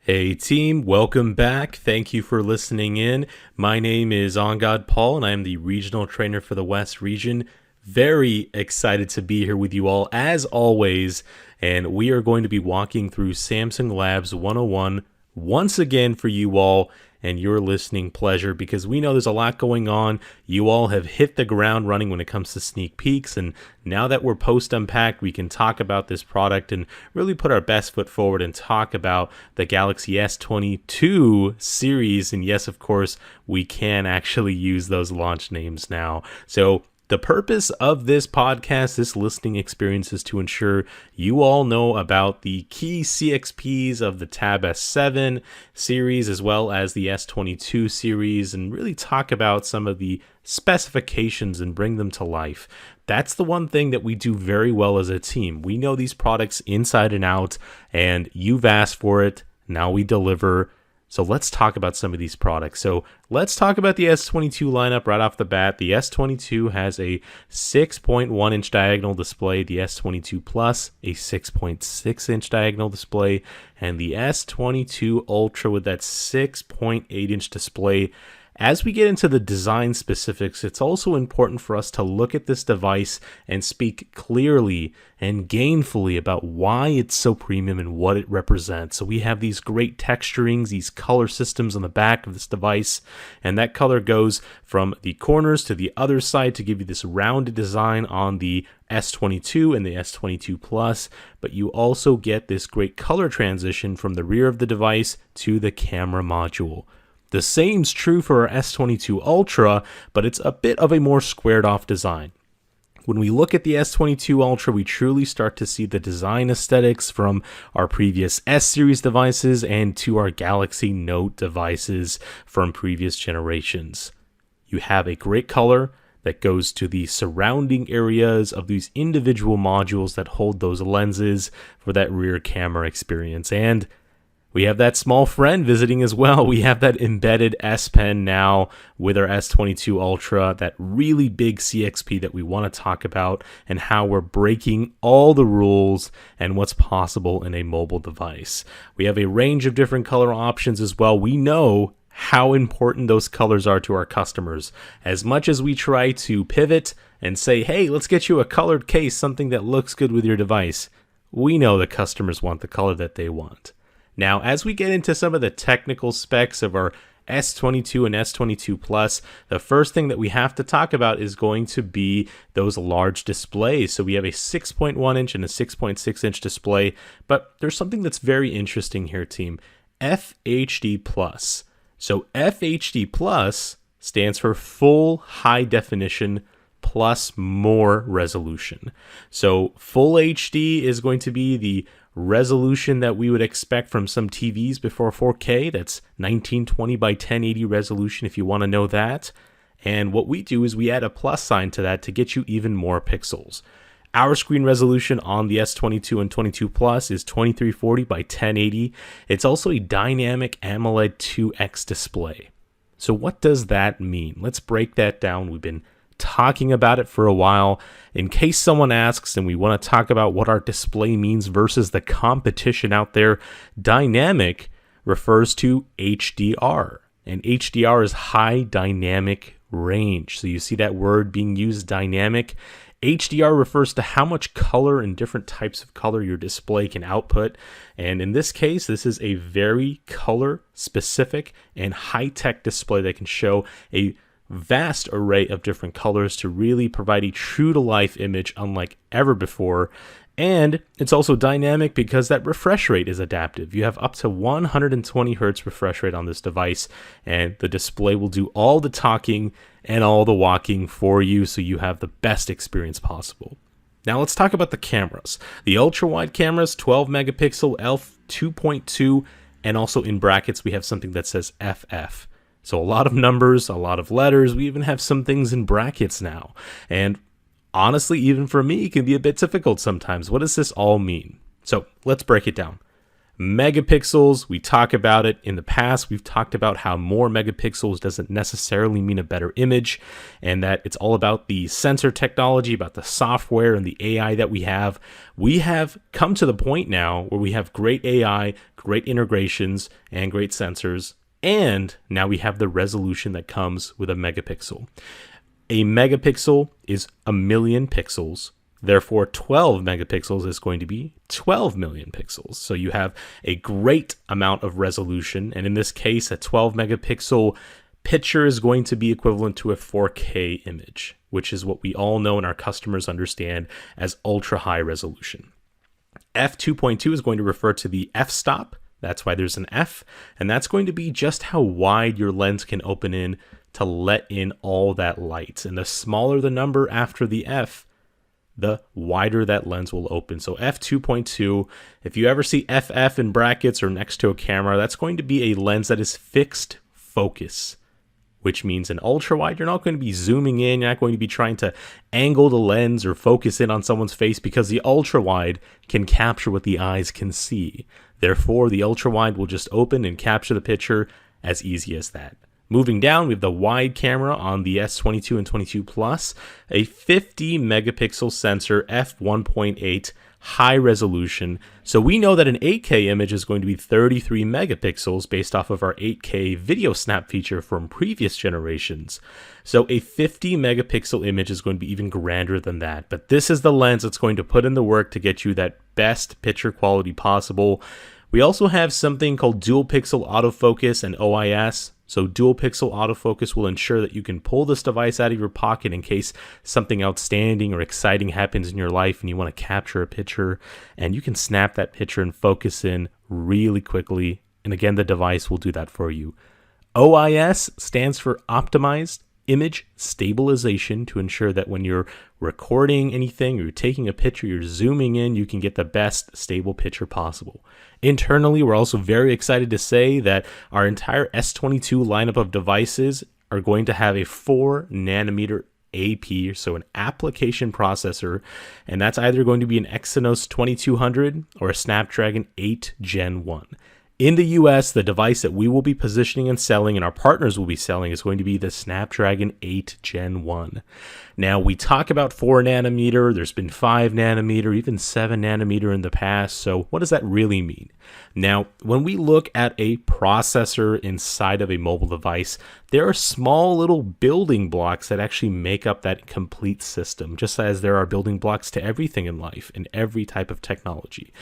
Hey team, welcome back. Thank you for listening in. My name is On God Paul and I am the regional trainer for the West region. Very excited to be here with you all as always, and we are going to be walking through Samsung Labs 101 once again for you all and your listening pleasure, because we know there's a lot going on. You all have hit the ground running when it comes to sneak peeks, and now that we're post unpacked, we can talk about this product and really put our best foot forward and talk about the Galaxy S22 series. And yes, of course, we can actually use those launch names now. So the purpose of this podcast, this listening experience, is to ensure you all know about the key CXPs of the Tab S7 series as well as the S22 series, and really talk about some of the specifications and bring them to life. That's the one thing that we do very well as a team. We know these products inside and out, and you've asked for it. Now we deliver. So let's talk about some of these products. So let's talk about the S22 lineup right off the bat. The S22 has a 6.1 inch diagonal display, the S22 Plus a 6.6 inch diagonal display, and the S22 Ultra with that 6.8 inch display. As we get into the design specifics, it's also important for us to look at this device and speak clearly and gainfully about why it's so premium and what it represents. So we have these great texturings, these color systems on the back of this device, and that color goes from the corners to the other side to give you this rounded design on the S22 and the S22 Plus, but you also get this great color transition from the rear of the device to the camera module. The same's true for our S22 Ultra, but it's a bit of a more squared off design. When we look at the S22 Ultra, we truly start to see the design aesthetics from our previous S-series devices and to our Galaxy Note devices from previous generations. You have a great color that goes to the surrounding areas of these individual modules that hold those lenses for that rear camera experience. And we have that small friend visiting as well. We have that embedded S Pen now with our S22 Ultra, that really big CXP that we want to talk about and how we're breaking all the rules and what's possible in a mobile device. We have a range of different color options as well. We know how important those colors are to our customers. As much as we try to pivot and say, hey, let's get you a colored case, something that looks good with your device, we know the customers want the color that they want. Now, as we get into some of the technical specs of our S22 and S22 Plus, the first thing that we have to talk about is going to be those large displays. So we have a 6.1 inch and a 6.6 inch display, but there's something that's very interesting here, team. FHD Plus. So FHD Plus stands for full high definition plus more resolution. So full HD is going to be the resolution that we would expect from some TVs before 4K. That's 1920 by 1080 resolution if you want to know that. And what we do is we add a plus sign to that to get you even more pixels. Our screen resolution on the S22 and 22 Plus is 2340 by 1080. It's also a dynamic AMOLED 2X display. So what does that mean? Let's break that down. We've been talking about it for a while. In case someone asks and we want to talk about what our display means versus the competition out there, dynamic refers to HDR, and HDR is high dynamic range. So you see that word being used, dynamic. HDR refers to how much color and different types of color your display can output. And in this case, this is a very color specific and high-tech display that can show a vast array of different colors to really provide a true to life image unlike ever before. And it's also dynamic because that refresh rate is adaptive. You have up to 120 hertz refresh rate on this device, and the display will do all the talking and all the walking for you, so you have the best experience possible. Now let's talk about the cameras. The ultra wide cameras, 12 megapixel f2.2, and also in brackets we have something that says FF. So a lot of numbers, a lot of letters. We even have some things in brackets now. And honestly, even for me, it can be a bit difficult sometimes. What does this all mean? So let's break it down. Megapixels, we talk about it in the past. We've talked about how more megapixels doesn't necessarily mean a better image, and that it's all about the sensor technology, about the software and the AI that we have. We have come to the point now where we have great AI, great integrations, and great sensors, and now we have the resolution that comes with a megapixel. A megapixel is a million pixels. Therefore, 12 megapixels is going to be 12 million pixels. So you have a great amount of resolution. And in this case, a 12 megapixel picture is going to be equivalent to a 4K image, which is what we all know and our customers understand as ultra high resolution. f2.2 is going to refer to the f-stop. That's why there's an F. And that's going to be just how wide your lens can open in to let in all that light. And the smaller the number after the F, the wider that lens will open. So f2.2, if you ever see FF in brackets or next to a camera, that's going to be a lens that is fixed focus, which means an ultra wide, you're not going to be zooming in, you're not going to be trying to angle the lens or focus in on someone's face, because the ultra wide can capture what the eyes can see. Therefore, the ultra wide will just open and capture the picture as easy as that. Moving down, we have the wide camera on the S22 and 22 Plus, a 50 megapixel sensor, f1.8, high resolution. So we know that an 8K image is going to be 33 megapixels based off of our 8K video snap feature from previous generations. So a 50 megapixel image is going to be even grander than that. But this is the lens that's going to put in the work to get you that best picture quality possible. We also have something called dual pixel autofocus and OIS. So dual pixel autofocus will ensure that you can pull this device out of your pocket in case something outstanding or exciting happens in your life and you want to capture a picture, and you can snap that picture and focus in really quickly. And again, the device will do that for you. OIS stands for Optimized Image Stabilization, to ensure that when you're recording anything or you're taking a picture, you're zooming in, you can get the best stable picture possible. Internally, we're also very excited to say that our entire S22 lineup of devices are going to have a 4 nanometer AP, so an application processor, and that's either going to be an Exynos 2200 or a Snapdragon 8 Gen 1. In the US, the device that we will be positioning and selling, and our partners will be selling, is going to be the Snapdragon 8 Gen 1. Now, we talk about 4 nanometer, there's been 5 nanometer, even 7 nanometer in the past, so what does that really mean? Now, when we look at a processor inside of a mobile device, there are small little building blocks that actually make up that complete system, just as there are building blocks to everything in life, in every type of technology.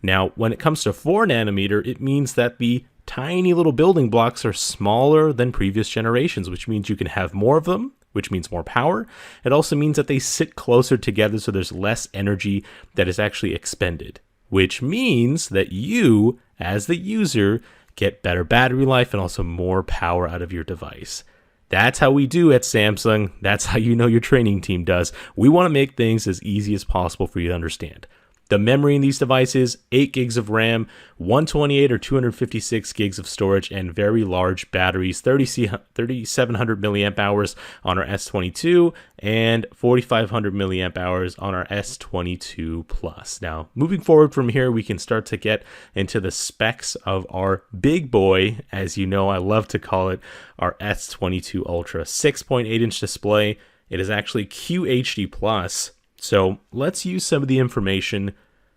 Now, when it comes to 4 nanometer, it means that the tiny little building blocks are smaller than previous generations, which means you can have more of them, which means more power. It also means that they sit closer together, so there's less energy that is actually expended, which means that you, as the user, get better battery life and also more power out of your device. That's how we do at Samsung. That's how you know your training team does. We want to make things as easy as possible for you to understand. The memory in these devices, 8 gigs of RAM, 128 or 256 gigs of storage, and very large batteries, 3700 milliamp hours on our S22 and 4500 milliamp hours on our S22 Plus. Now, moving forward from here, we can start to get into the specs of our big boy, as you know I love to call it, our S22 Ultra. 6.8-inch display. It is actually QHD+. So let's use some of the information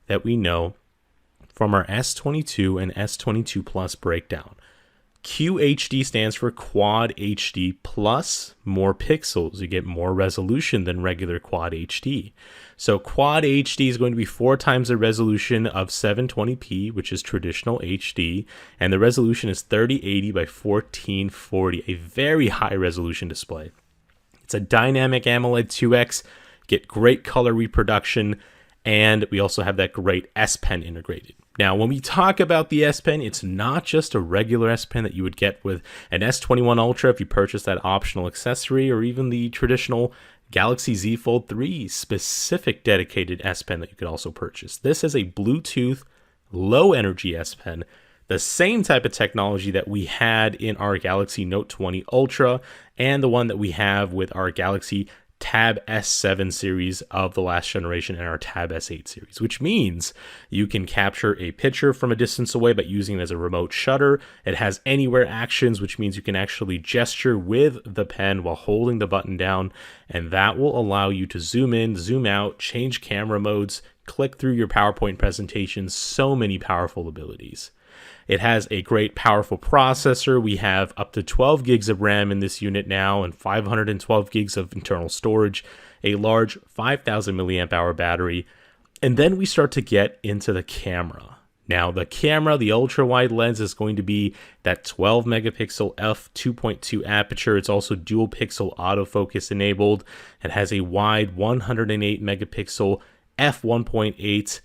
that we know from our S22 and S22 Plus breakdown. QHD stands for Quad HD Plus, more pixels. You get more resolution than regular Quad HD. So Quad HD is going to be 4 times the resolution of 720p, which is traditional HD, and the resolution is 3080 by 1440, a very high resolution display. It's a dynamic AMOLED 2X, get great color reproduction, and we also have that great S Pen integrated. Now, when we talk about the S Pen, it's not just a regular S Pen that you would get with an S21 Ultra if you purchase that optional accessory, or even the traditional Galaxy Z Fold 3 specific dedicated S Pen that you could also purchase. This is a Bluetooth low energy S Pen, the same type of technology that we had in our Galaxy Note 20 Ultra and the one that we have with our Galaxy Tab S7 series of the last generation and our Tab S8 series, which means you can capture a picture from a distance away by using it as a remote shutter. It has anywhere actions, which means you can actually gesture with the pen while holding the button down, and that will allow you to zoom in, zoom out, change camera modes, click through your PowerPoint presentation. So many powerful abilities. It has a great powerful processor. We have up to 12 gigs of RAM in this unit now and 512 gigs of internal storage, a large 5,000 milliamp hour battery. And then we start to get into the camera. Now the camera, the ultra wide lens is going to be that 12 megapixel f2.2 aperture. It's also dual pixel autofocus enabled. It has a wide 108 megapixel f1.8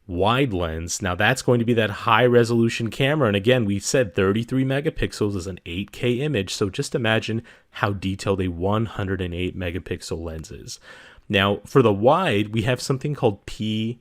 wide lens. Now that's going to be that high resolution camera, and again, we said 33 megapixels is an 8K image, so just imagine how detailed a 108 megapixel lens is. Now for the wide, we have something called PD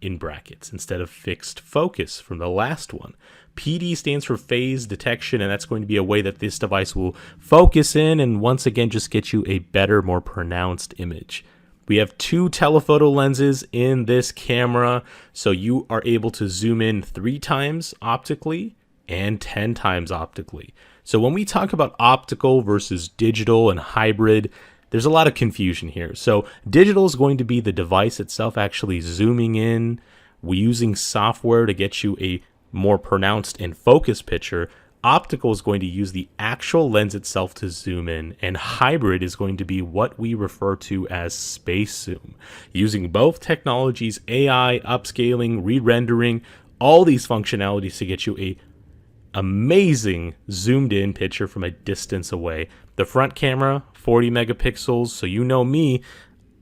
in brackets instead of fixed focus from the last one. PD stands for phase detection, and that's going to be a way that this device will focus in and once again just get you a better, more pronounced image. We have 2 telephoto lenses in this camera, so you are able to zoom in 3 times optically and 10 times optically. So when we talk about optical versus digital and hybrid, there's a lot of confusion here. So digital is going to be the device itself actually zooming in. We're using software to get you a more pronounced and focused picture. Optical is going to use the actual lens itself to zoom in, and hybrid is going to be what we refer to as space zoom. Using both technologies, AI, upscaling, re-rendering, all these functionalities to get you a amazing zoomed in picture from a distance away. The front camera, 40 megapixels, so you know me,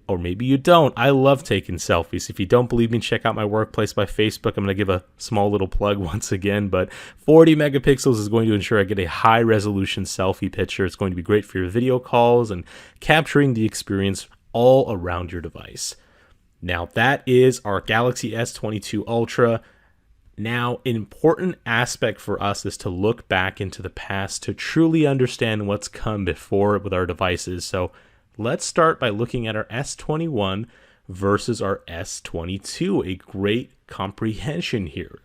or maybe you don't. I love taking selfies. If you don't believe me, check out my workplace by Facebook. I'm going to give a small little plug once again, but 40 megapixels is going to ensure I get a high resolution selfie picture. It's going to be great for your video calls and capturing the experience all around your device. Now that is our Galaxy S22 Ultra. Now, an important aspect for us is to look back into the past to truly understand what's come before with our devices. So let's start by looking at our S21 versus our S22, a great comprehension here.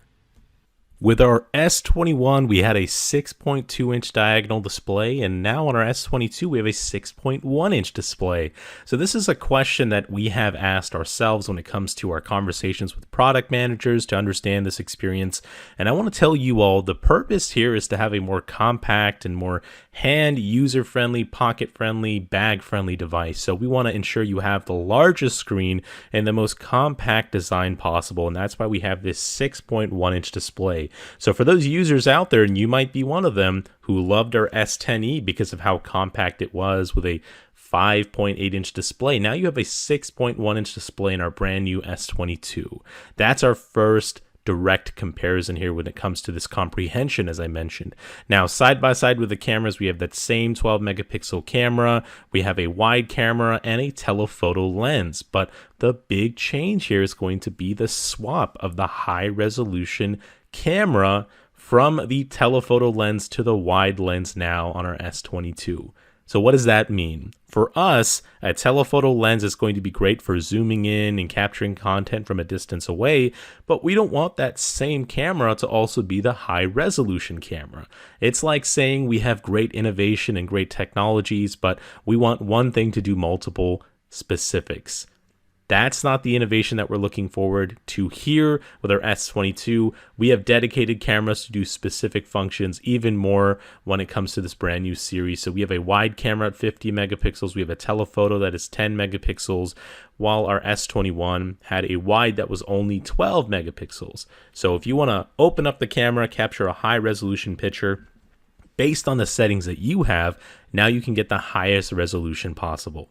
With our S21, we had a 6.2 inch diagonal display, and now on our S22, we have a 6.1 inch display. So this is a question that we have asked ourselves when it comes to our conversations with product managers to understand this experience. And I want to tell you all, the purpose here is to have a more compact and more hand user-friendly, pocket-friendly, bag-friendly device. So we want to ensure you have the largest screen and the most compact design possible, and that's why we have this 6.1 inch display. So for those users out there, and you might be one of them, who loved our S10e because of how compact it was with a 5.8 inch display, now you have a 6.1 inch display in our brand new S22. That's our first direct comparison here when it comes to this comprehension, as I mentioned. Now, side by side with the cameras, we have that same 12 megapixel camera, we have a wide camera and a telephoto lens, but the big change here is going to be the swap of the high resolution camera from the telephoto lens to the wide lens now on our S22. So what does that mean? For us, a telephoto lens is going to be great for zooming in and capturing content from a distance away, but we don't want that same camera to also be the high resolution camera. It's like saying we have great innovation and great technologies, but we want one thing to do multiple specifics. That's not the innovation that we're looking forward to here with our S22. We have dedicated cameras to do specific functions even more when it comes to this brand new series. So we have a wide camera at 50 megapixels. We have a telephoto that is 10 megapixels, while our S21 had a wide that was only 12 megapixels. So if you want to open up the camera, capture a high resolution picture, based on the settings that you have, now you can get the highest resolution possible.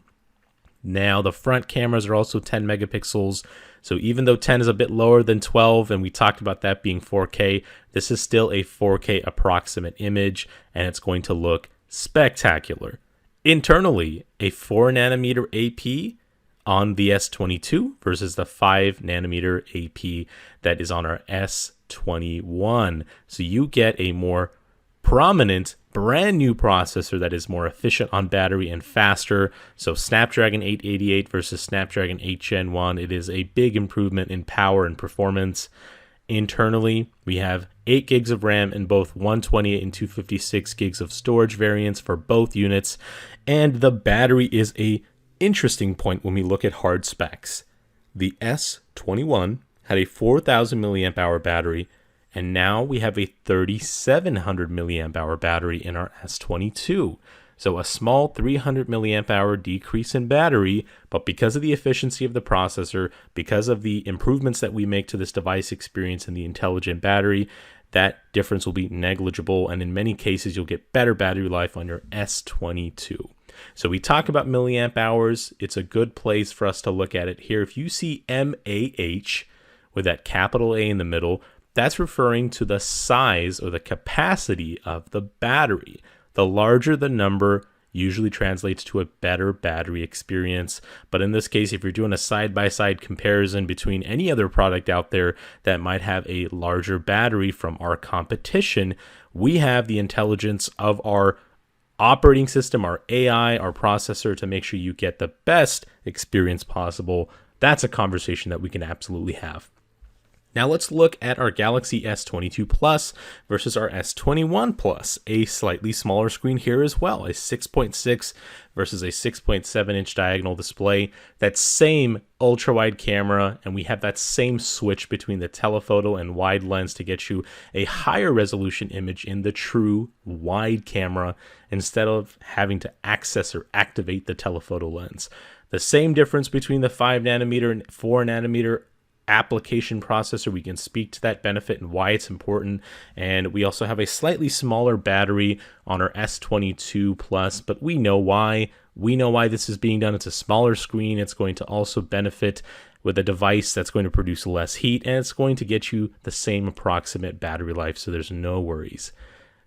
Now, the front cameras are also 10 megapixels, so even though 10 is a bit lower than 12, and we talked about that being 4K, this is still a 4K approximate image, and it's going to look spectacular. Internally, a 4 nanometer AP on the S22 versus the 5 nanometer AP that is on our S21. So you get a more prominent brand new processor that is more efficient on battery and faster. So Snapdragon 888 versus Snapdragon 8 Gen 1, it is a big improvement in power and performance. Internally, we have 8 gigs of RAM in both 128 and 256 gigs of storage variants for both units. And the battery is a interesting point when we look at hard specs. The S21 had a 4,000 milliamp hour battery, and now we have a 3,700 milliamp hour battery in our S22. So a small 300 milliamp hour decrease in battery, but because of the efficiency of the processor, because of the improvements that we make to this device experience and the intelligent battery, that difference will be negligible. And in many cases, you'll get better battery life on your S22. So we talk about milliamp hours. It's a good place for us to look at it here. If you see MAH with that capital A in the middle, that's referring to the size or the capacity of the battery. The larger the number usually translates to a better battery experience. But in this case, if you're doing a side-by-side comparison between any other product out there that might have a larger battery from our competition, we have the intelligence of our operating system, our AI, our processor to make sure you get the best experience possible. That's a conversation that we can absolutely have. Now let's look at our Galaxy S22 Plus versus our S21 Plus, a slightly smaller screen here as well, a 6.6 versus a 6.7 inch diagonal display, that same ultra wide camera, and we have that same switch between the telephoto and wide lens to get you a higher resolution image in the true wide camera instead of having to access or activate the telephoto lens. The same difference between the 5 nanometer and 4 nanometer application processor. We can speak to that benefit and why it's important. And we also have a slightly smaller battery on our S22 Plus, but we know why. We know why this is being done. It's a smaller screen. It's going to also benefit with a device that's going to produce less heat, and it's going to get you the same approximate battery life, so there's no worries.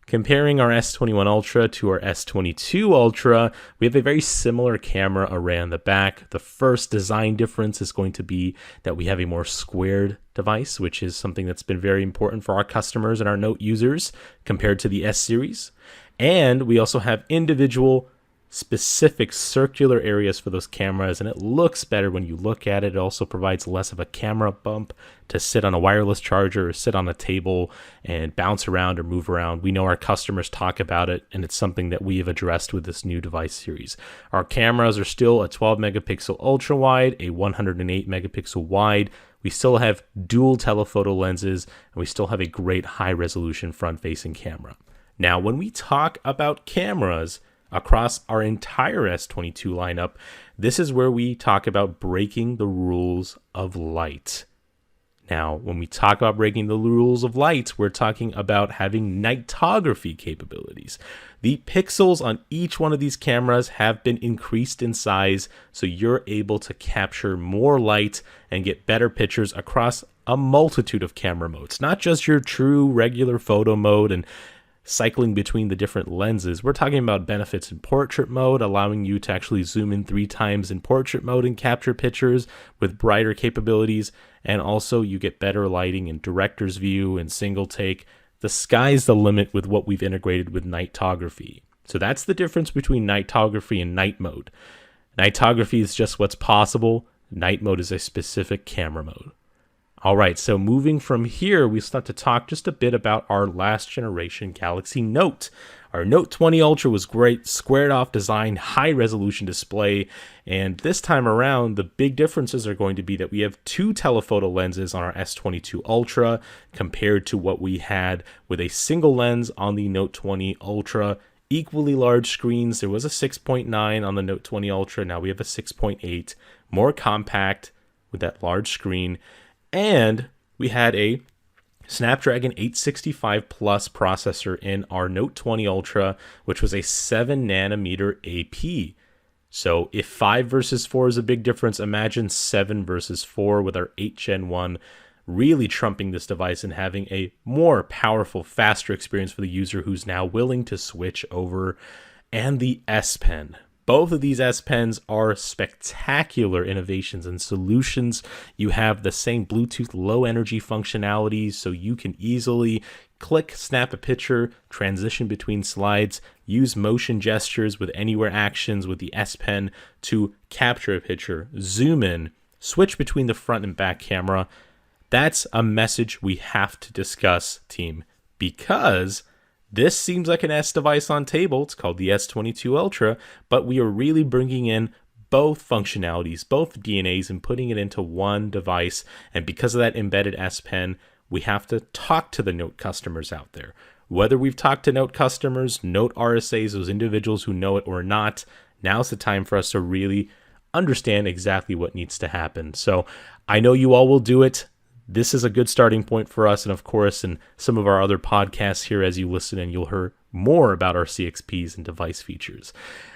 Comparing our S21 Ultra to our S22 Ultra, we have a very similar camera array on the back. The first design difference is going to be that we have a more squared device, which is something that's been very important for our customers and our Note users compared to the S series. And we also have individual specific circular areas for those cameras, and it looks better when you look at it. It also provides less of a camera bump to sit on a wireless charger or sit on a table and bounce around or move around. We know our customers talk about it, and it's something that we have addressed with this new device series. Our cameras are still a 12 megapixel ultra wide, a 108 megapixel wide. We still have dual telephoto lenses, and we still have a great high resolution front facing camera. Now, when we talk about cameras across our entire S22 lineup, this is where we talk about breaking the rules of light. Now, when we talk about breaking the rules of light, we're talking about having nightography capabilities. The pixels on each one of these cameras have been increased in size, so you're able to capture more light and get better pictures across a multitude of camera modes, not just your true regular photo mode and cycling between the different lenses. We're talking about benefits in portrait mode, allowing you to actually zoom in 3 times in portrait mode and capture pictures with brighter capabilities. And also you get better lighting in director's view and single take. The sky's the limit with what we've integrated with nightography. So that's the difference between nightography and night mode. Nightography is just what's possible. Night mode is a specific camera mode. All right, so moving from here, we start to talk just a bit about our last generation Galaxy Note. Our Note 20 Ultra was great, squared off design, high resolution display, and this time around, the big differences are going to be that we have 2 telephoto lenses on our S22 Ultra compared to what we had with a single lens on the Note 20 Ultra. Equally large screens. There was a 6.9 on the Note 20 Ultra. Now we have a 6.8, more compact with that large screen. And we had a Snapdragon 865 Plus processor in our Note 20 Ultra, which was a 7 nanometer AP. So if 5 versus 4 is a big difference, imagine 7 versus 4 with our 8 Gen 1 really trumping this device and having a more powerful, faster experience for the user who's now willing to switch over. And the S Pen. Both of these S Pens are spectacular innovations and solutions. You have the same Bluetooth low energy functionalities, so you can easily click, snap a picture, transition between slides, use motion gestures with anywhere actions with the S Pen to capture a picture, zoom in, switch between the front and back camera. That's a message we have to discuss, team, because this seems like an S device on table. It's called the S22 Ultra, but we are really bringing in both functionalities, both DNAs, and putting it into one device. And because of that embedded S Pen, we have to talk to the Note customers out there. Whether we've talked to Note customers, Note RSAs, those individuals who know it or not, now's the time for us to really understand exactly what needs to happen. So I know you all will do it. This is a good starting point for us. And of course, in some of our other podcasts here, as you listen, and you'll hear more about our CXPs and device features.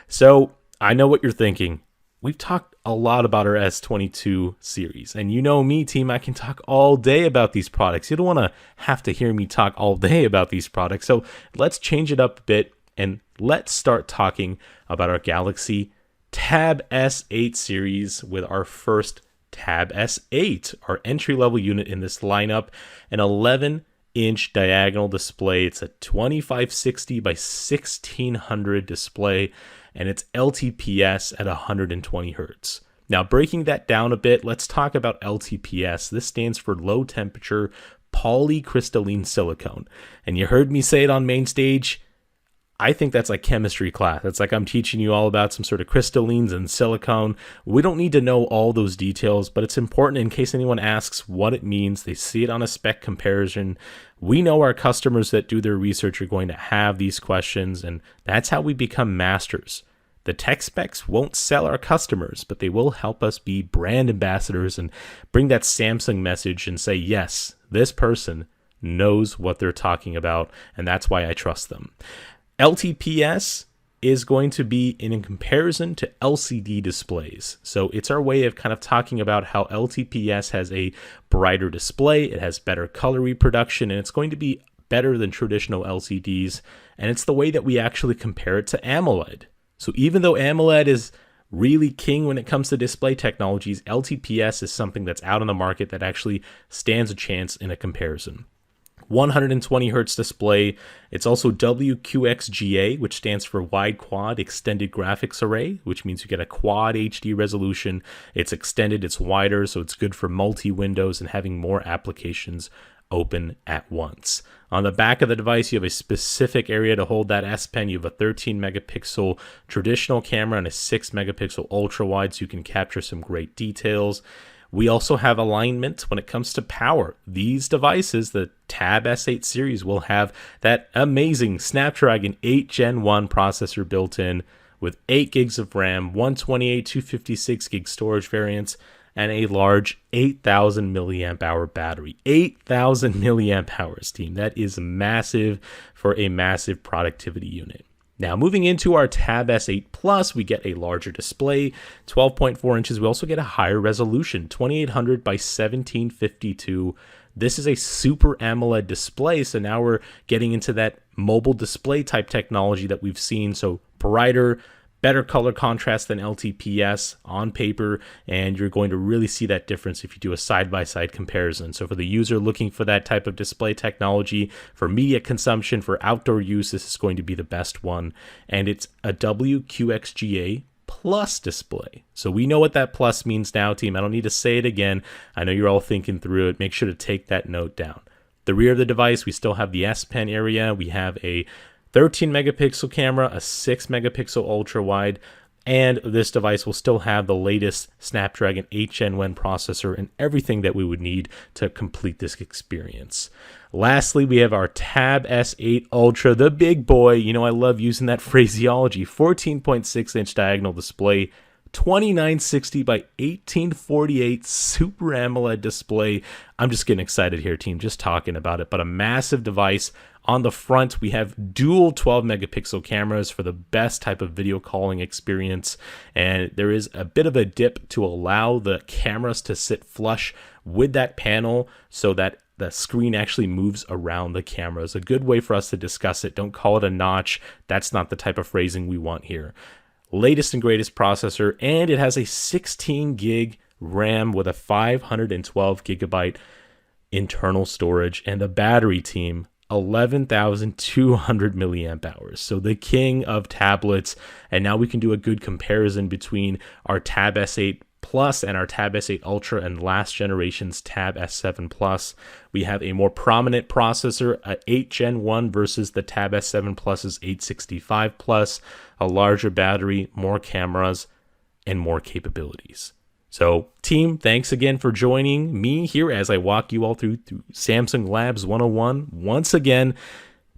So I know what you're thinking. We've talked a lot about our S22 series, and you know me, team, I can talk all day about these products. You don't want to have to hear me talk all day about these products. So let's change it up a bit, and let's start talking about our Galaxy Tab S8 series with our first Tab S8, our entry-level unit in this lineup, an 11-inch diagonal display. It's a 2560 by 1600 display, and it's LTPS at 120 hertz. Now, breaking that down a bit, let's talk about LTPS. This stands for low temperature polycrystalline silicone. And you heard me say it on main stage. I think that's like chemistry class. It's like I'm teaching you all about some sort of crystallines and silicone. We don't need to know all those details, but it's important in case anyone asks what it means. They see it on a spec comparison. We know our customers that do their research are going to have these questions, and that's how we become masters. The tech specs won't sell our customers, but they will help us be brand ambassadors and bring that Samsung message and say, yes, this person knows what they're talking about, and that's why I trust them. LTPS is going to be in comparison to LCD displays. So it's our way of kind of talking about how LTPS has a brighter display, it has better color reproduction, and it's going to be better than traditional LCDs. And it's the way that we actually compare it to AMOLED. So even though AMOLED is really king when it comes to display technologies, LTPS is something that's out on the market that actually stands a chance in a comparison. 120 hertz display. It's also WQXGA, which stands for Wide Quad Extended Graphics Array, which means you get a quad HD resolution. It's extended, it's wider, so it's good for multi-windows and having more applications open at once. On the back of the device, you have a specific area to hold that S Pen. You have a 13 megapixel traditional camera and a 6 megapixel ultra wide, so you can capture some great details. We also have alignment when it comes to power. These devices, the Tab S8 series, will have that amazing Snapdragon 8 Gen 1 processor built in with 8 gigs of RAM, 128, 256 gig storage variants, and a large 8,000 milliamp hour battery. 8,000 milliamp hours, team. That is massive for a massive productivity unit. Now, moving into our Tab S8 Plus, we get a larger display, 12.4 inches. We also get a higher resolution, 2800 by 1752. This is a Super AMOLED display, so now we're getting into that mobile display type technology that we've seen. So brighter, better color contrast than LTPS on paper, and you're going to really see that difference if you do a side-by-side comparison. So for the user looking for that type of display technology, for media consumption, for outdoor use, this is going to be the best one. And it's a WQXGA Plus display. So we know what that plus means now, team. I don't need to say it again. I know you're all thinking through it. Make sure to take that note down. The rear of the device, we still have the S Pen area. We have a 13 megapixel camera, a 6 megapixel ultra wide, and this device will still have the latest Snapdragon 8 Gen 1 processor and everything that we would need to complete this experience. Lastly, we have our Tab S8 Ultra, the big boy. You know, I love using that phraseology. 14.6 inch diagonal display, 2960 by 1848 Super AMOLED display. I'm just getting excited here, team, just talking about it, but a massive device. On the front, we have dual 12 megapixel cameras for the best type of video calling experience. And there is a bit of a dip to allow the cameras to sit flush with that panel so that the screen actually moves around the cameras. A good way for us to discuss it. Don't call it a notch. That's not the type of phrasing we want here. Latest and greatest processor, and it has a 16 gig RAM with a 512 gigabyte internal storage, and the battery, team. 11,200 milliamp hours. So the king of tablets. And now we can do a good comparison between our Tab S8 Plus and our Tab S8 Ultra and last generation's Tab S7 Plus. We have a more prominent processor, a 8 Gen 1 versus the Tab S7 Plus's 865 Plus, a larger battery, more cameras, and more capabilities. So, team, thanks again for joining me here as I walk you all through Samsung Labs 101. Once again,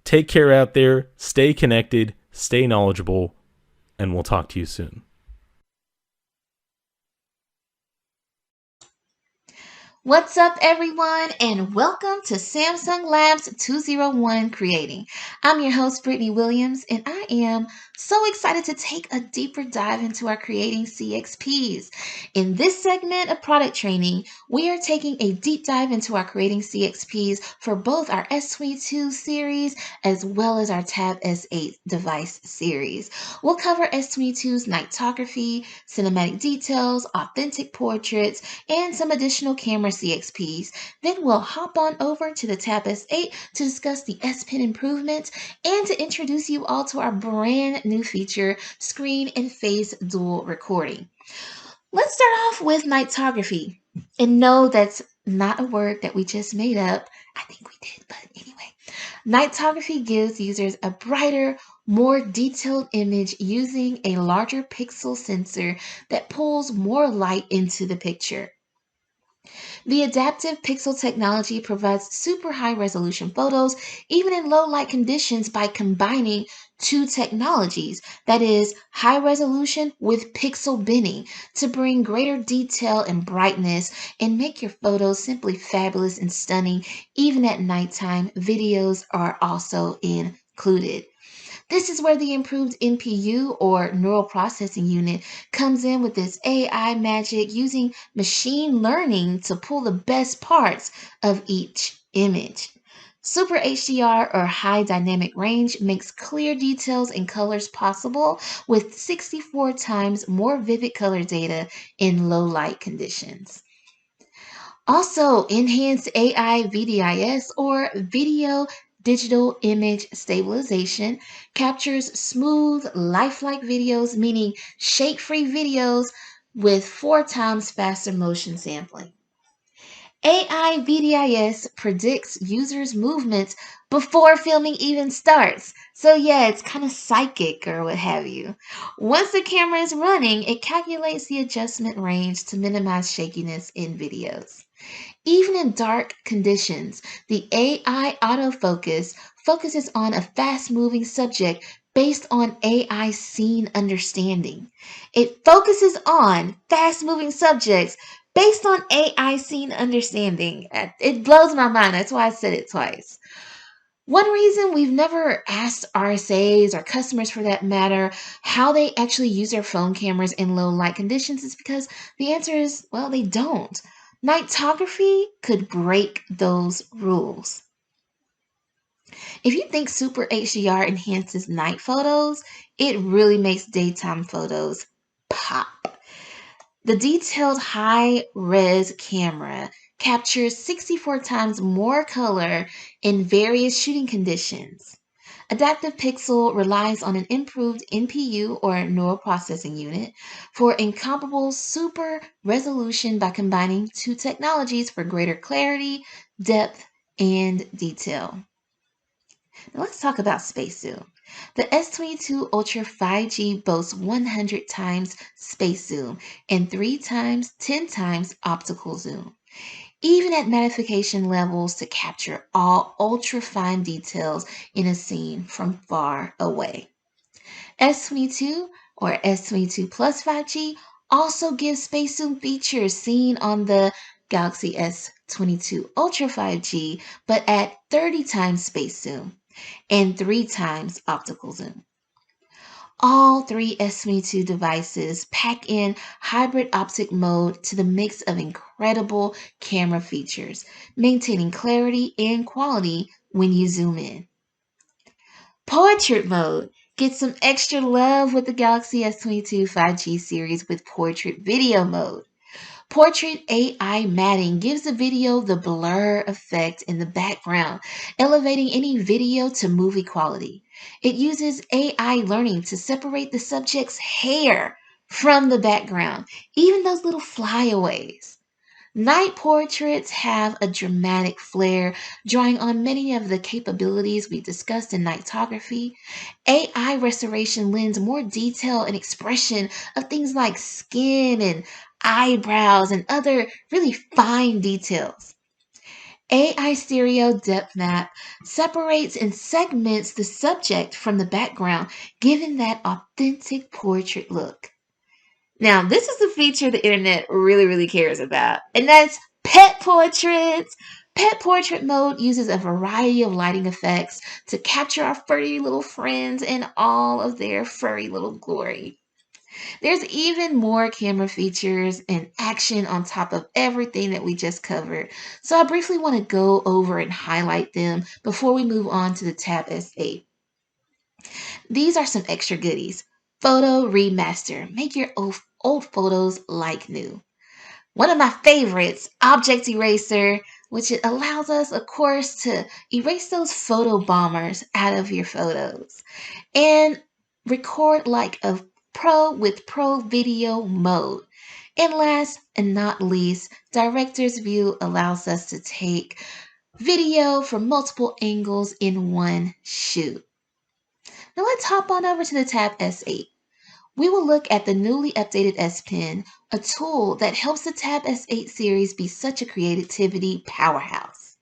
take care out there, stay connected, stay knowledgeable, and we'll talk to you soon. What's up, everyone, and welcome to Samsung Labs 201 Creating. I'm your host, Brittany Williams, and I am so excited to take a deeper dive into our Creating CXPs. In this segment of product training, we are taking a deep dive into our Creating CXPs for both our S22 series as well as our Tab S8 device series. We'll cover S22's nightography, cinematic details, authentic portraits, and some additional camera CXPs. Then we'll hop on over to the Tab S8 to discuss the S Pen improvements and to introduce you all to our brand new feature, screen and face dual recording. Let's start off with nightography. And no, that's not a word that we just made up. I think we did, but anyway. Nightography gives users a brighter, more detailed image using a larger pixel sensor that pulls more light into the picture. The adaptive pixel technology provides super high resolution photos, even in low light conditions, by combining two technologies, that is, high resolution with pixel binning, to bring greater detail and brightness and make your photos simply fabulous and stunning. Even at nighttime, videos are also included. This is where the improved NPU or neural processing unit comes in with its AI magic using machine learning to pull the best parts of each image. Super HDR or high dynamic range makes clear details and colors possible with 64 times more vivid color data in low light conditions. Also, enhanced AI VDIS or Video Digital Image Stabilization captures smooth, lifelike videos, meaning shake free videos with 4 times faster motion sampling. AI VDIS predicts users' movements before filming even starts. So, yeah, it's kind of psychic or what have you. Once the camera is running, it calculates the adjustment range to minimize shakiness in videos. Even in dark conditions, the AI autofocus focuses on a fast moving subject based on AI scene understanding. It focuses on fast moving subjects based on AI scene understanding. It blows my mind. That's why I said it twice. One reason we've never asked RSAs or customers for that matter how they actually use their phone cameras in low light conditions is because the answer is, well, they don't. Nightography could break those rules. If you think Super HDR enhances night photos, it really makes daytime photos pop. The detailed high-res camera captures 64 times more color in various shooting conditions. Adaptive Pixel relies on an improved NPU or neural processing unit for incomparable super resolution by combining two technologies for greater clarity, depth, and detail. Now let's talk about space zoom. The S22 Ultra 5G boasts 100 times space zoom and 3 times, 10 times optical zoom, even at magnification levels to capture all ultra fine details in a scene from far away. S22 or S22 Plus 5G also gives space zoom features seen on the Galaxy S22 Ultra 5G, but at 30 times space zoom and 3 times optical zoom. All three S22 devices pack in hybrid optic mode to the mix of incredible camera features, maintaining clarity and quality when you zoom in. Portrait mode gets some extra love with the Galaxy S22 5G series with portrait video mode. Portrait AI matting gives the video the blur effect in the background, elevating any video to movie quality. It uses AI learning to separate the subject's hair from the background, even those little flyaways. Night portraits have a dramatic flair, drawing on many of the capabilities we discussed in nightography. AI restoration lends more detail and expression of things like skin and eyebrows and other really fine details. AI stereo depth map separates and segments the subject from the background, giving that authentic portrait look. Now, this is the feature the internet really cares about, and that's pet portraits. Pet portrait mode uses a variety of lighting effects to capture our furry little friends in all of their furry little glory. There's even more camera features and action on top of everything that we just covered, so I briefly want to go over and highlight them before we move on to the Tab S8. These are some extra goodies. Photo Remaster. Make your old photos like new. One of my favorites, Object Eraser, which it allows us, of course, to erase those photo bombers out of your photos. And record like a pro with Pro Video mode. And last and not least, Director's View allows us to take video from multiple angles in one shoot. Now let's hop on over to the Tab S8. We will look at the newly updated S Pen, a tool that helps the Tab S8 series be such a creativity powerhouse.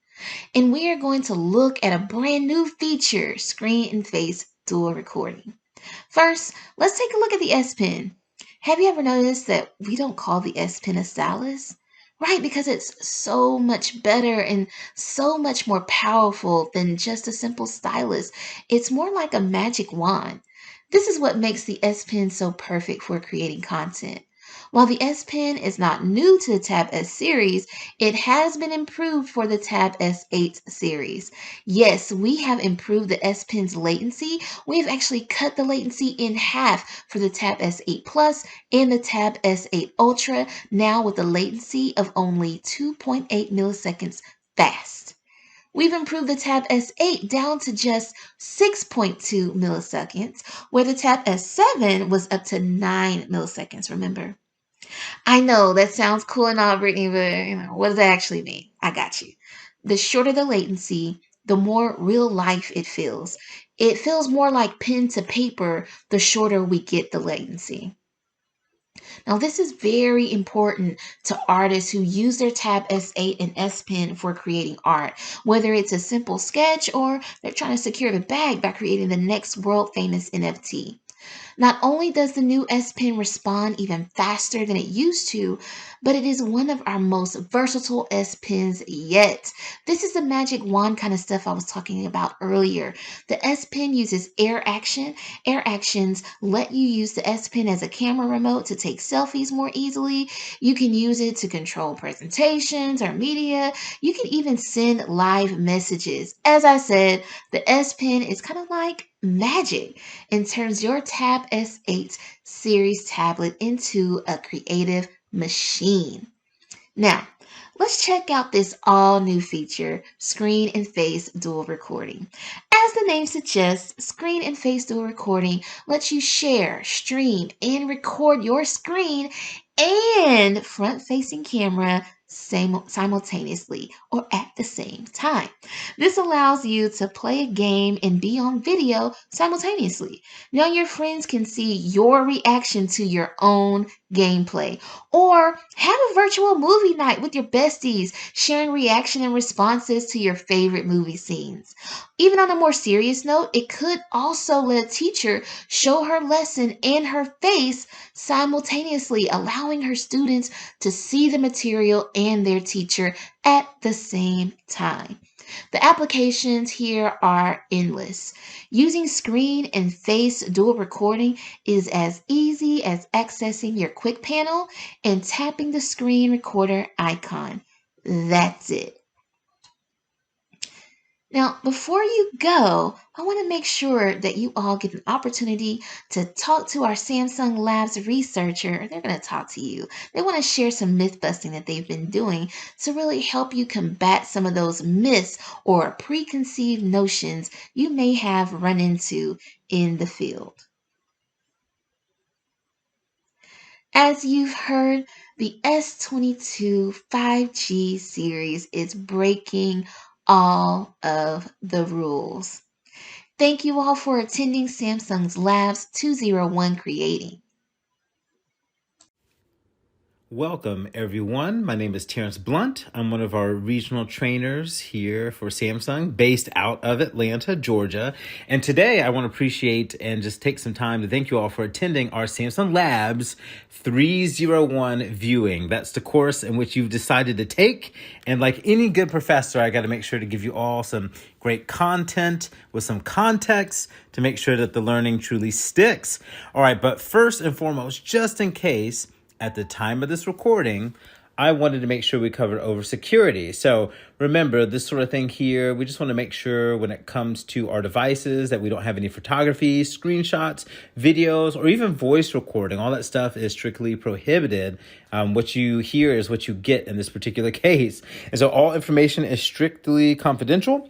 And we are going to look at a brand new feature, screen and face dual recording. First, let's take a look at the S Pen. Have you ever noticed that we don't call the S Pen a stylus? Right, because it's so much better and so much more powerful than just a simple stylus. It's more like a magic wand. This is what makes the S Pen so perfect for creating content. While the S Pen is not new to the Tab S series, it has been improved for the Tab S8 series. Yes, we have improved the S Pen's latency. We have actually cut the latency in half for the Tab S8 Plus and the Tab S8 Ultra, now with a latency of only 2.8 milliseconds fast. We've improved the Tab S8 down to just 6.2 milliseconds, where the Tab S7 was up to 9 milliseconds, remember? I know that sounds cool and all, Brittany, but what does that actually mean? I got you. The shorter the latency, the more real life it feels. It feels more like pen to paper the shorter we get the latency. Now, this is very important to artists who use their Tab S8 and S Pen for creating art, whether it's a simple sketch or they're trying to secure the bag by creating the next world famous NFT. Not only does the new S Pen respond even faster than it used to, but it is one of our most versatile S Pens yet. This is the magic wand kind of stuff I was talking about earlier. The S Pen uses air action. Air actions let you use the S Pen as a camera remote to take selfies more easily. You can use it to control presentations or media. You can even send live messages. As I said, the S Pen is kind of like magic and turns your Tab S8 series tablet into a creative machine. Now, let's check out this all new feature, screen and face dual recording. As the name suggests, screen and face dual recording lets you share, stream, and record your screen and front-facing camera simultaneously or at the same time. This allows you to play a game and be on video simultaneously. Now your friends can see your reaction to your own gameplay, or have a virtual movie night with your besties, sharing reaction and responses to your favorite movie scenes. Even on a more serious note, it could also let a teacher show her lesson and her face simultaneously, allowing her students to see the material and their teacher at the same time. The applications here are endless. Using screen and face dual recording is as easy as accessing your quick panel and tapping the screen recorder icon. That's it. Now, before you go, I want to make sure that you all get an opportunity to talk to our Samsung Labs researcher. They're going to talk to you. They want to share some myth busting that they've been doing to really help you combat some of those myths or preconceived notions you may have run into in the field. As you've heard, the S22 5G series is breaking all of the rules. Thank you all for attending Samsung's Labs 201 Creating. Welcome, everyone. My name is Terrence Blunt. I'm one of our regional trainers here for Samsung, based out of Atlanta, Georgia. And today I want to appreciate and just take some time to thank you all for attending our Samsung Labs 301 viewing. That's the course in which you've decided to take. And like any good professor, I got to make sure to give you all some great content with some context to make sure that the learning truly sticks. All right, but first and foremost, just in case, at the time of this recording, I wanted to make sure we covered over security. So remember, this sort of thing here, we just want to make sure when it comes to our devices that we don't have any photography, screenshots, videos, or even voice recording. All that stuff is strictly prohibited. What you hear is what you get in this particular case. And so all information is strictly confidential.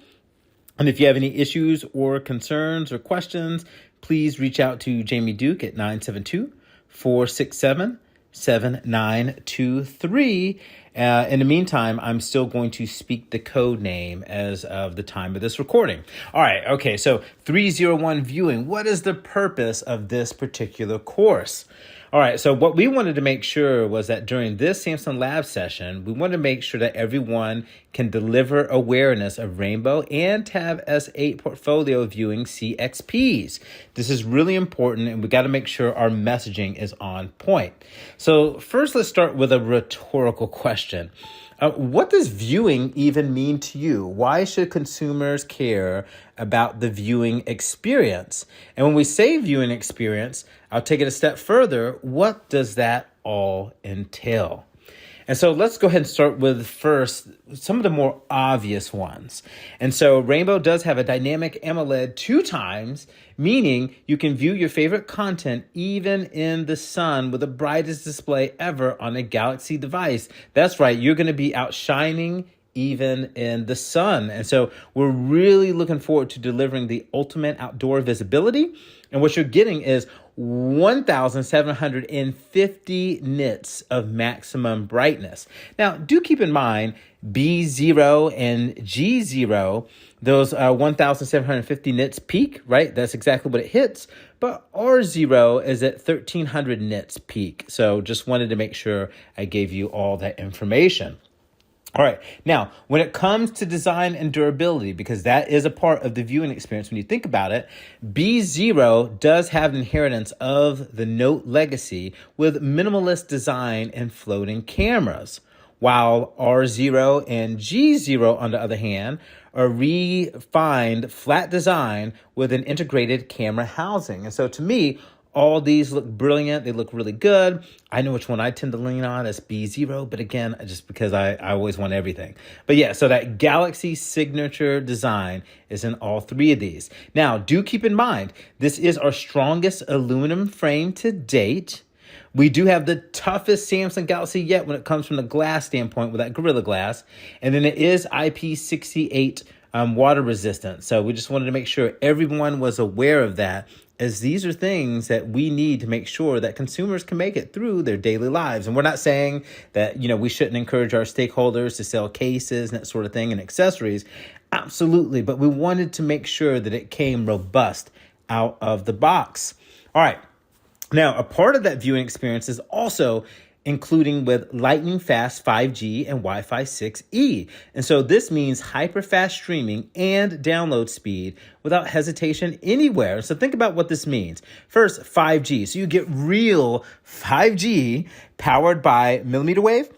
And if you have any issues or concerns or questions, please reach out to Jamie Duke at 972-467-7923. In the meantime, I'm still going to speak the code name as of the time of this recording. All right, okay, so 301 viewing. What is the purpose of this particular course? All right, so what we wanted to make sure was that during this Samsung Lab session, we wanted to make sure that everyone can deliver awareness of Rainbow and Tab S8 portfolio viewing CXPs. This is really important, and we got to make sure our messaging is on point. So first, let's start with a rhetorical question. What does viewing even mean to you? Why should consumers care about the viewing experience? And when we say viewing experience, I'll take it a step further. What does that all entail? And so let's go ahead and start with first some of the more obvious ones. And so Rainbow does have a dynamic AMOLED 2x, meaning you can view your favorite content even in the sun with the brightest display ever on a Galaxy device. That's right, you're going to be outshining even in the sun. And so we're really looking forward to delivering the ultimate outdoor visibility. And what you're getting is 1,750 nits of maximum brightness. Now, do keep in mind B0 and G0, those 1,750 nits peak, right? That's exactly what it hits. But R0 is at 1,300 nits peak. So just wanted to make sure I gave you all that information. All right. Now, when it comes to design and durability, because that is a part of the viewing experience, when you think about it, B0 does have an inheritance of the Note legacy with minimalist design and floating cameras, while R0 and G0, on the other hand, are refined flat design with an integrated camera housing. And so to me, all these look brilliant. They look really good. I know which one I tend to lean on as B0, but again, just because I always want everything. But yeah, so that Galaxy signature design is in all three of these. Now, do keep in mind, this is our strongest aluminum frame to date. We do have the toughest Samsung Galaxy yet when it comes from the glass standpoint with that Gorilla Glass. And then it is IP68 water resistant. So we just wanted to make sure everyone was aware of that, as these are things that we need to make sure that consumers can make it through their daily lives. And we're not saying that, we shouldn't encourage our stakeholders to sell cases and that sort of thing and accessories. Absolutely. But we wanted to make sure that it came robust out of the box. All right. Now, a part of that viewing experience is also including with lightning fast 5G and Wi-Fi 6E. And so this means hyper fast streaming and download speed without hesitation anywhere. So think about what this means. First, 5G. So you get real 5G powered by millimeter wave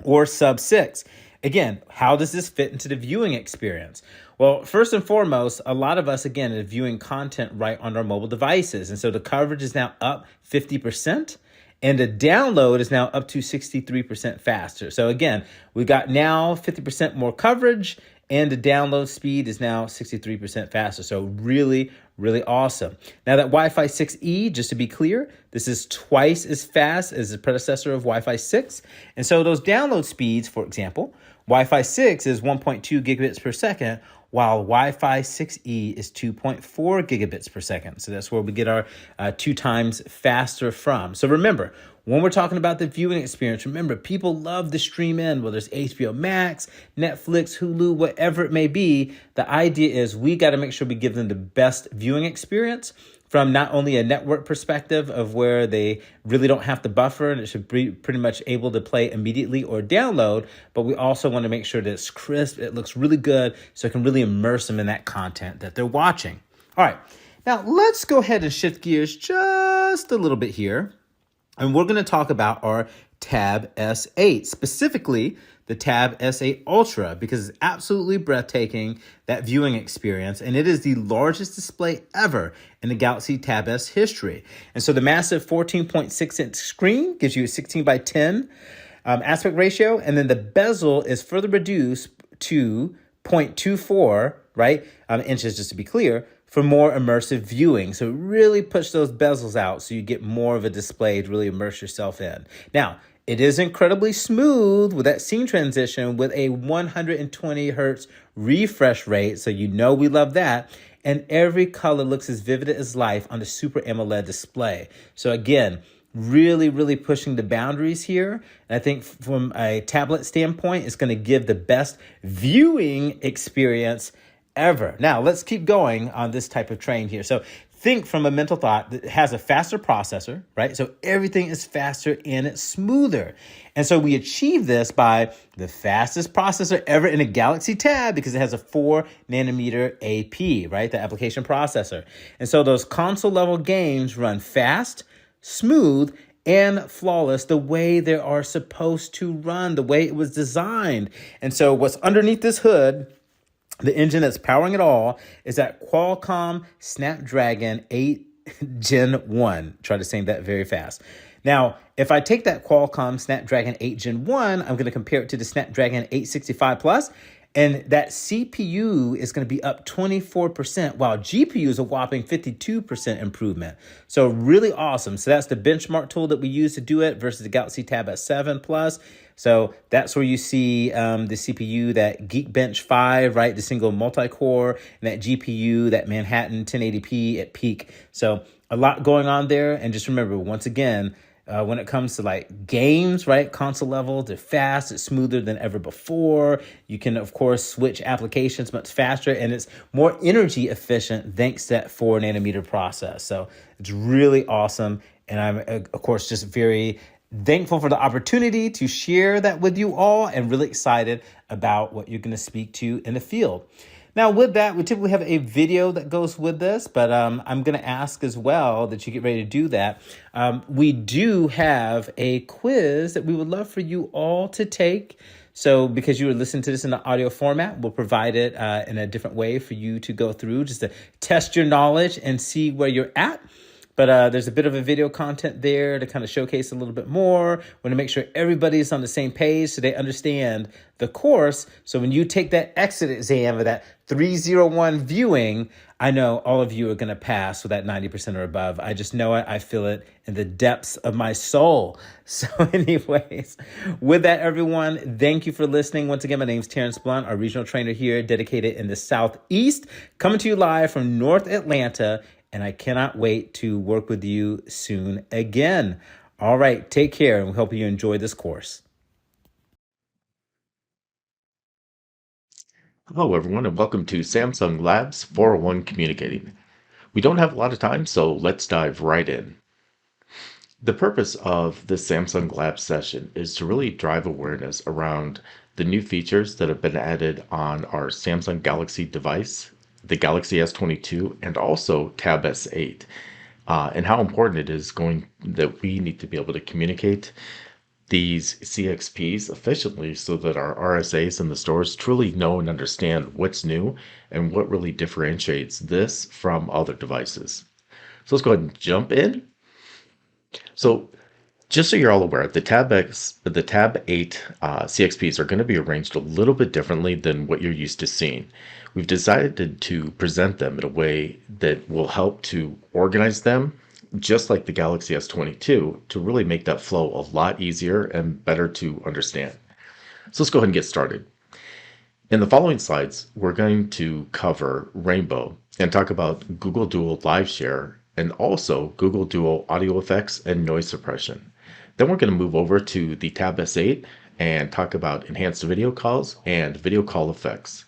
or sub 6. Again, how does this fit into the viewing experience? Well, first and foremost, a lot of us, again, are viewing content right on our mobile devices. And so the coverage is now up 50%. And the download is now up to 63% faster. So again, we got now 50% more coverage and the download speed is now 63% faster. So really, really awesome. Now that Wi-Fi 6E, just to be clear, this is twice as fast as the predecessor of Wi-Fi 6. And so those download speeds, for example, Wi-Fi 6 is 1.2 gigabits per second, while Wi-Fi 6E is 2.4 gigabits per second. So that's where we get our 2 times faster from. So remember, when we're talking about the viewing experience, remember, people love to stream in, whether it's HBO Max, Netflix, Hulu, whatever it may be. The idea is we got to make sure we give them the best viewing experience from not only a network perspective of where they really don't have to buffer and it should be pretty much able to play immediately or download, but we also want to make sure that it's crisp, it looks really good, so it can really immerse them in that content that they're watching. All right, now let's go ahead and shift gears just a little bit here. And we're going to talk about our Tab S8, specifically the Tab S8 Ultra, because it's absolutely breathtaking, that viewing experience. And it is the largest display ever in the Galaxy Tab S history. And so the massive 14.6-inch screen gives you a 16 by 10 aspect ratio. And then the bezel is further reduced to 0.24, right, inches, just to be clear, for more immersive viewing. So really push those bezels out so you get more of a display to really immerse yourself in. Now, it is incredibly smooth with that scene transition with a 120 hertz refresh rate. So you know we love that. And every color looks as vivid as life on the Super AMOLED display. So again, really, really pushing the boundaries here. And I think from a tablet standpoint, it's going to give the best viewing experience ever. Now, let's keep going on this type of train here. So think from a mental thought that has a faster processor, right? So everything is faster and it's smoother. And so we achieve this by the fastest processor ever in a Galaxy Tab because it has a 4 nanometer AP, right? The application processor. And so those console level games run fast, smooth, and flawless the way they are supposed to run, the way it was designed. And so what's underneath this hood, the engine that's powering it all, is that Qualcomm Snapdragon 8 Gen 1. Try to say that very fast. Now, if I take that Qualcomm Snapdragon 8 Gen 1, I'm going to compare it to the Snapdragon 865 Plus, and that CPU is going to be up 24%, while GPU is a whopping 52% improvement. So really awesome. So that's the benchmark tool that we use to do it versus the Galaxy Tab S7 Plus. So that's where you see the CPU, that Geekbench 5, right? The single multi-core, and that GPU, that Manhattan 1080p at peak. So a lot going on there. And just remember, once again, when it comes to like games, right? Console level, they're fast, it's smoother than ever before. You can, of course, switch applications much faster, and it's more energy efficient thanks to that 4 nanometer process. So it's really awesome. And I'm, of course, just very thankful for the opportunity to share that with you all and really excited about what you're going to speak to in the field. Now, with that, we typically have a video that goes with this, but I'm going to ask as well that you get ready to do that. We do have a quiz that we would love for you all to take. So because you were listening to this in the audio format, we'll provide it in a different way for you to go through just to test your knowledge and see where you're at. But there's a bit of a video content there to kind of showcase a little bit more. Want to make sure everybody's on the same page so they understand the course. So when you take that exit exam or that 301 viewing, I know all of you are going to pass with that 90% or above. I just know it. I feel it in the depths of my soul. So anyways, with that, everyone, thank you for listening. Once again, my name is Terrence Blunt, our regional trainer here, dedicated in the Southeast, coming to you live from North Atlanta. And I cannot wait to work with you soon again. All right, take care, and we hope you enjoy this course. Hello, everyone, and welcome to Samsung Labs 401 Communicating. We don't have a lot of time, so let's dive right in. The purpose of this Samsung Labs session is to really drive awareness around the new features that have been added on our Samsung Galaxy device, the Galaxy S22, and also Tab S8, and how important it is that we need to be able to communicate these CXPs efficiently so that our RSAs in the stores truly know and understand what's new and what really differentiates this from other devices. So let's go ahead and jump in. So Just so you're all aware, the Tab 8 CXPs are going to be arranged a little bit differently than what you're used to seeing. We've decided to present them in a way that will help to organize them, just like the Galaxy S22, to really make that flow a lot easier and better to understand. So let's go ahead and get started. In the following slides, we're going to cover Rainbow and talk about Google Duo Live Share and also Google Duo audio effects and noise suppression. Then we're going to move over to the Tab S8 and talk about enhanced video calls and video call effects.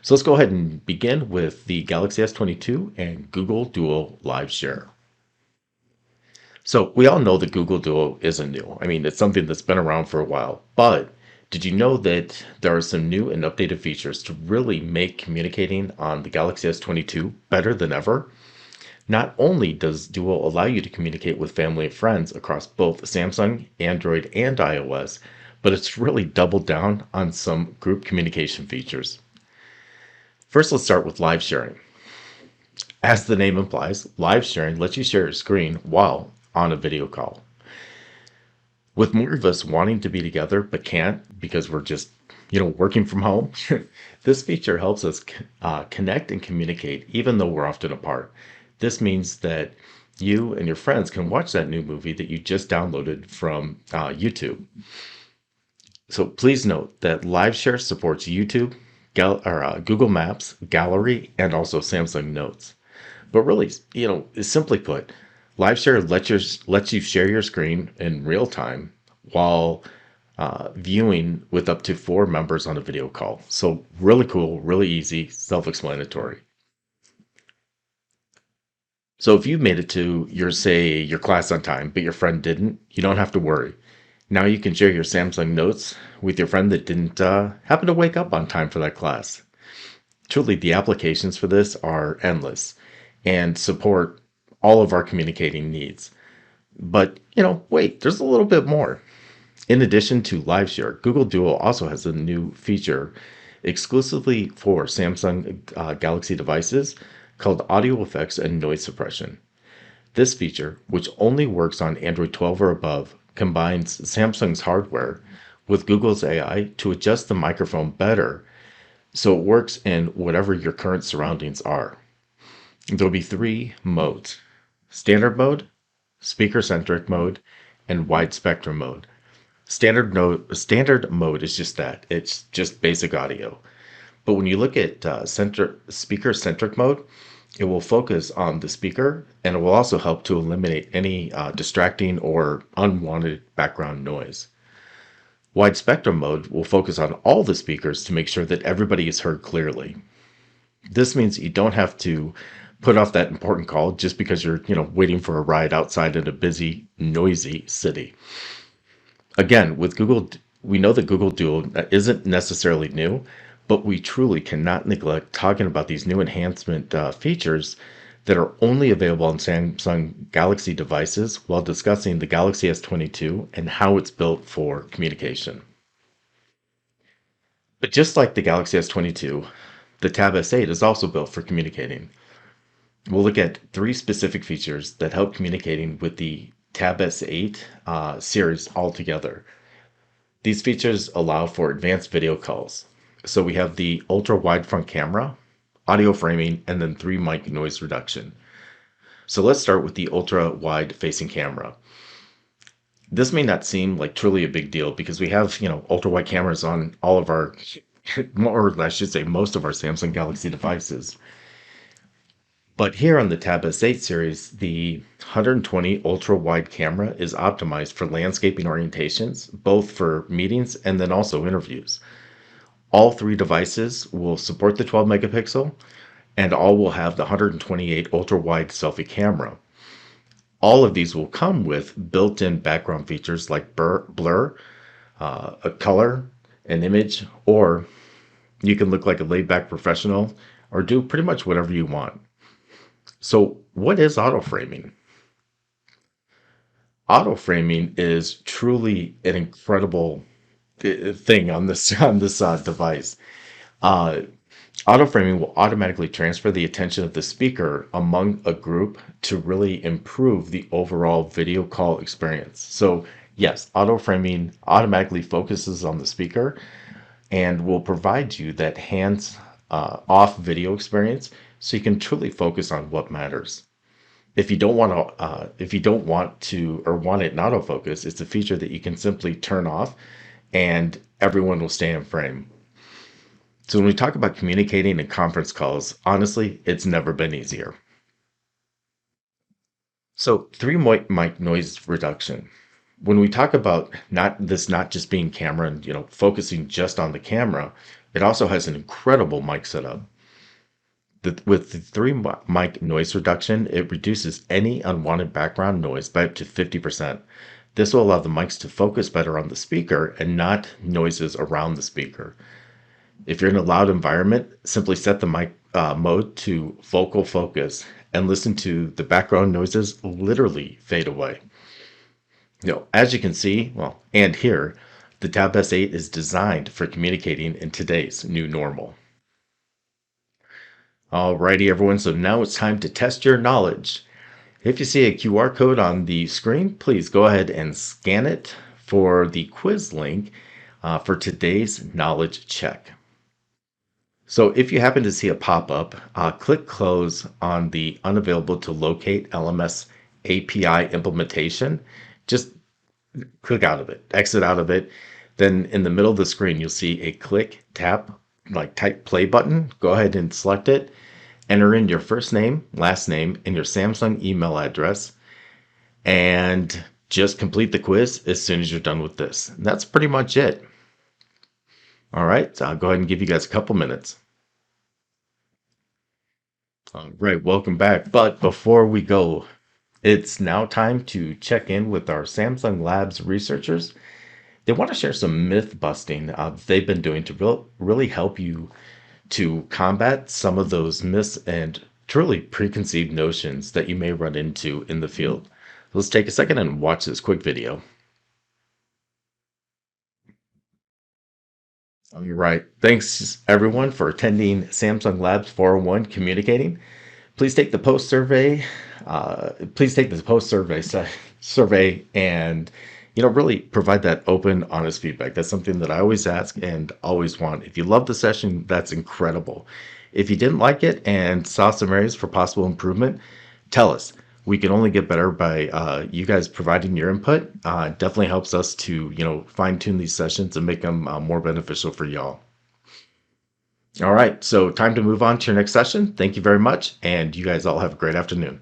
So let's go ahead and begin with the Galaxy S22 and Google Duo Live Share. So we all know that Google Duo isn't new. I mean, it's something that's been around for a while, but did you know that there are some new and updated features to really make communicating on the Galaxy S22 better than ever? Not only does Duo allow you to communicate with family and friends across both Samsung, Android, and iOS, but it's really doubled down on some group communication features. First, let's start with live sharing. As the name implies, live sharing lets you share your screen while on a video call. With more of us wanting to be together but can't because we're just, working from home, this feature helps us connect and communicate even though we're often apart. This means that you and your friends can watch that new movie that you just downloaded from YouTube. So please note that LiveShare supports YouTube, Google Maps, Gallery, and also Samsung Notes. But really, simply put, LiveShare lets you share your screen in real time while viewing with up to 4 members on a video call. So really cool, really easy, self-explanatory. So if you made it to your class on time, but your friend didn't, you don't have to worry. Now you can share your Samsung Notes with your friend that didn't happen to wake up on time for that class. Truly, the applications for this are endless and support all of our communicating needs. But, wait, there's a little bit more. In addition to LiveShare, Google Duo also has a new feature exclusively for Samsung Galaxy devices called audio effects and noise suppression. This feature, which only works on Android 12 or above, combines Samsung's hardware with Google's AI to adjust the microphone better so it works in whatever your current surroundings are. There'll be 3 modes: standard mode, speaker-centric mode, and wide spectrum mode. Standard mode is just that. It's just basic audio. But when you look at speaker-centric mode, it will focus on the speaker, and it will also help to eliminate any distracting or unwanted background noise. Wide spectrum mode will focus on all the speakers to make sure that everybody is heard clearly. This means you don't have to put off that important call just because you're, waiting for a ride outside in a busy, noisy city. Again, with Google, we know that Google Duo isn't necessarily new, but we truly cannot neglect talking about these new enhancement features that are only available on Samsung Galaxy devices while discussing the Galaxy S22 and how it's built for communication. But just like the Galaxy S22, the Tab S8 is also built for communicating. We'll look at 3 specific features that help communicating with the Tab S8 series altogether. These features allow for advanced video calls. So we have the ultra-wide front camera, audio framing, and then 3 mic noise reduction. So let's start with the ultra-wide facing camera. This may not seem like truly a big deal because we have, ultra-wide cameras on all of our, or I should say most of our Samsung Galaxy devices. But here on the Tab S8 series, the 120 ultra-wide camera is optimized for landscaping orientations, both for meetings and then also interviews. All 3 devices will support the 12 megapixel, and all will have the 128 ultra-wide selfie camera. All of these will come with built-in background features like blur, a color, an image, or you can look like a laid-back professional or do pretty much whatever you want. So what is auto framing? Auto framing is truly an incredible thing on this device. Auto framing will automatically transfer the attention of the speaker among a group to really improve the overall video call experience. So, yes, auto framing automatically focuses on the speaker and will provide you that hands off video experience so you can truly focus on what matters. If you don't want to or want it in autofocus, it's a feature that you can simply turn off and everyone will stay in frame. So when we talk about communicating in conference calls, honestly, it's never been easier. So mic noise reduction. When we talk about not just being camera and focusing just on the camera, it also has an incredible mic setup. With the mic noise reduction, it reduces any unwanted background noise by up to 50%. This will allow the mics to focus better on the speaker and not noises around the speaker. If you're in a loud environment, simply set the mic mode to vocal focus and listen to the background noises literally fade away. As you can see, and hear, the Tab S8 is designed for communicating in today's new normal. Alrighty, everyone, so now it's time to test your knowledge. If you see a QR code on the screen, please go ahead and scan it for the quiz link for today's knowledge check. So if you happen to see a pop-up, click close on the unavailable to locate LMS API implementation. Just click out of it, exit out of it. Then in the middle of the screen, you'll see a click, tap, type play button. Go ahead and select it. Enter in your first name, last name, and your Samsung email address. And just complete the quiz as soon as you're done with this. And that's pretty much it. All right, so I'll go ahead and give you guys a couple minutes. All right, welcome back. But before we go, it's now time to check in with our Samsung Labs researchers. They want to share some myth busting they've been doing to really help you to combat some of those myths and truly preconceived notions that you may run into in the field. Let's take a second and watch this quick video. All right. Thanks everyone for attending Samsung Labs 401 Communicating. Please take the post survey. Survey and really provide that open, honest feedback. That's something that I always ask and always want. If you love the session, that's incredible. If you didn't like it and saw some areas for possible improvement, tell us. We can only get better by you guys providing your input. It definitely helps us to fine tune these sessions and make them more beneficial for y'all. All right, so time to move on to your next session. Thank you very much, and you guys all have a great afternoon.